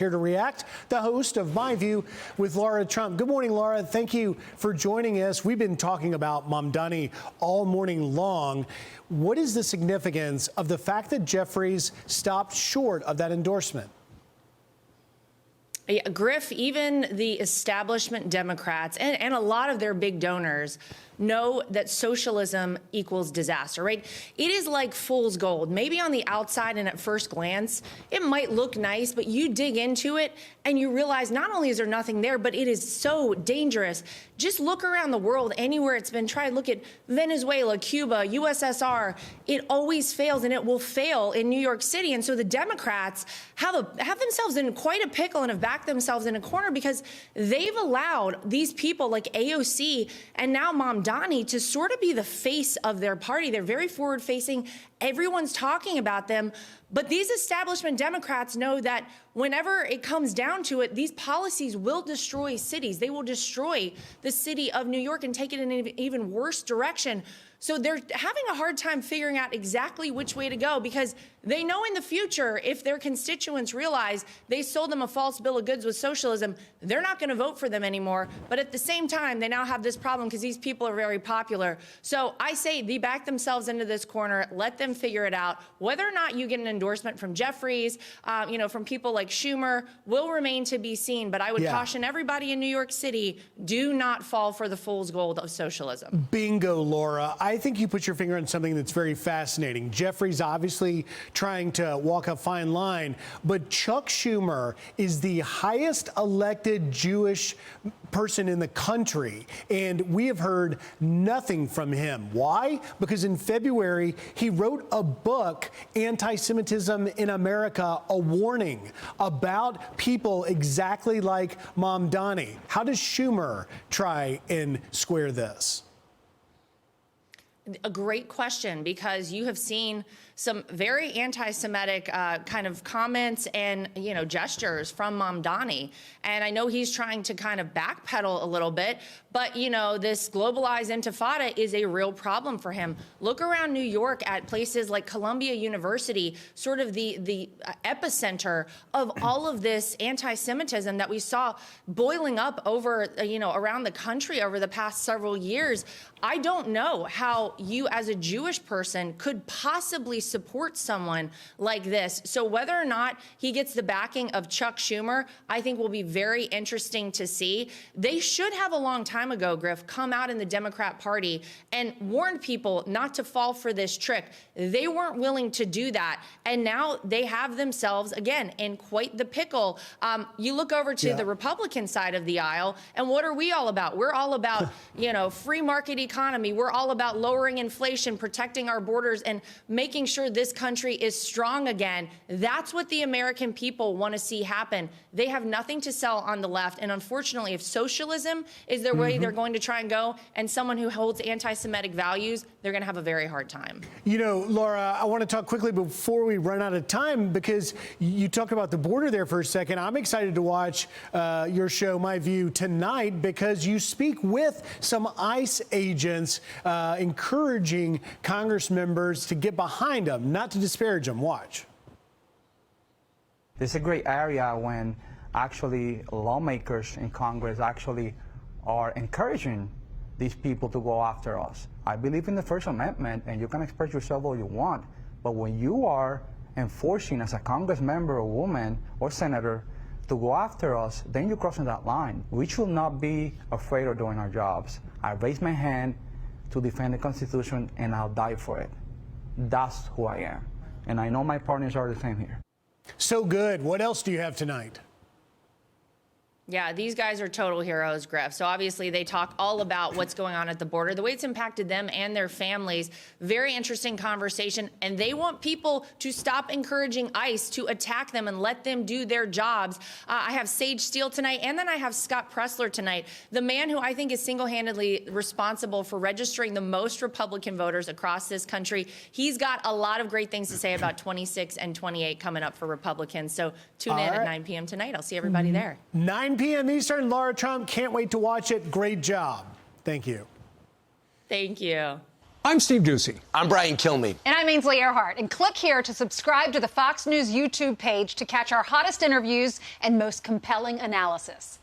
Here to react, the host of My View with Lara Trump. Good morning, Lara. Thank you for joining us. We've been talking about Mamdani all morning long. What is the significance of the fact that Jeffries stopped short of that endorsement? Yeah, Griff, even the establishment Democrats and a lot of their big donors know that socialism equals disaster, right? It is like fool's gold. Maybe on the outside and at first glance, it might look nice, but you dig into it and you realize not only is there nothing there, but it is so dangerous. Just look around the world, anywhere it's been tried. Look at Venezuela, Cuba, USSR. It always fails, and it will fail in New York City. And so the Democrats have themselves in quite a pickle and have backed themselves in a corner because they've allowed these people like AOC and now Mamdani to sort of be the face of their party. They're very forward-facing. Everyone's talking about them. But these establishment Democrats know that whenever it comes down to it, these policies will destroy cities. They will destroy the city of New York and take it in an even worse direction. So they're having a hard time figuring out exactly which way to go because they know in the future, if their constituents realize they sold them a false bill of goods with socialism, they're not going to vote for them anymore. But at the same time, they now have this problem because these people are very popular. So I say they back themselves into this corner, let them figure it out. Whether or not you get an endorsement from Jeffries, from people like Schumer, will remain to be seen. But I would caution everybody in New York City, do not fall for the fool's gold of socialism. Bingo, Laura. I think you put your finger on something that's very fascinating. Jeffries obviously trying to walk a fine line, but Chuck Schumer is the highest elected Jewish person in the country, and we have heard nothing from him. Why? Because in February, he wrote a book, Anti-Semitism in America, a warning about people exactly like Mamdani. How does Schumer try and square this? A great question, because you have seen some very anti-Semitic kind of comments and, gestures from Mamdani. And I know he's trying to kind of backpedal a little bit, but, this globalized intifada is a real problem for him. Look around New York at places like Columbia University, sort of the epicenter of all of this anti-Semitism that we saw boiling up over, around the country over the past several years. I don't know how you as a Jewish person could possibly support someone like this. So whether or not he gets the backing of Chuck Schumer, I think will be very interesting to see. They should have a long time ago, Griff, come out in the Democrat Party and warned people not to fall for this trick. They weren't willing to do that. And now they have themselves, again, in quite the pickle. You look over to the Republican side of the aisle, and what are we all about? We're all about, free market economy. We're all about lowering inflation, protecting our borders, and making sure this country is strong again. That's what the American people want to see happen. They have nothing to sell on the left. And unfortunately, if socialism is their way they're going to try and go, and someone who holds anti-Semitic values, they're going to have a very hard time. Laura, I want to talk quickly before we run out of time, because you talked about the border there for a second. I'm excited to watch your show, My View, tonight, because you speak with some ICE agents encouraging Congress members to get behind them, not to disparage them. Watch. This is a great area when actually lawmakers in Congress actually are encouraging these people to go after us. I believe in the First Amendment, and you can express yourself all you want, but when you are enforcing as a Congress member or woman or senator to go after us, then you're crossing that line. We should not be afraid of doing our jobs. I raise my hand to defend the Constitution, and I'll die for it. That's who I am. And I know my partners are the same here. So good. What else do you have tonight? Yeah, these guys are total heroes, Griff. So obviously they talk all about what's going on at the border, the way it's impacted them and their families. Very interesting conversation. And they want people to stop encouraging ICE to attack them and let them do their jobs. I have Sage Steele tonight, and then I have Scott Pressler tonight, the man who I think is single-handedly responsible for registering the most Republican voters across this country. He's got a lot of great things to say about 26 and 28 coming up for Republicans. So tune in at 9 p.m. tonight. I'll see everybody there. 9 p.m. Eastern. Lara Trump, can't wait to watch it. Great job. Thank you. Thank you. I'm Steve Ducey. I'm Brian Kilmeade. And I'm Ainsley Earhart. And click here to subscribe to the Fox News YouTube page to catch our hottest interviews and most compelling analysis.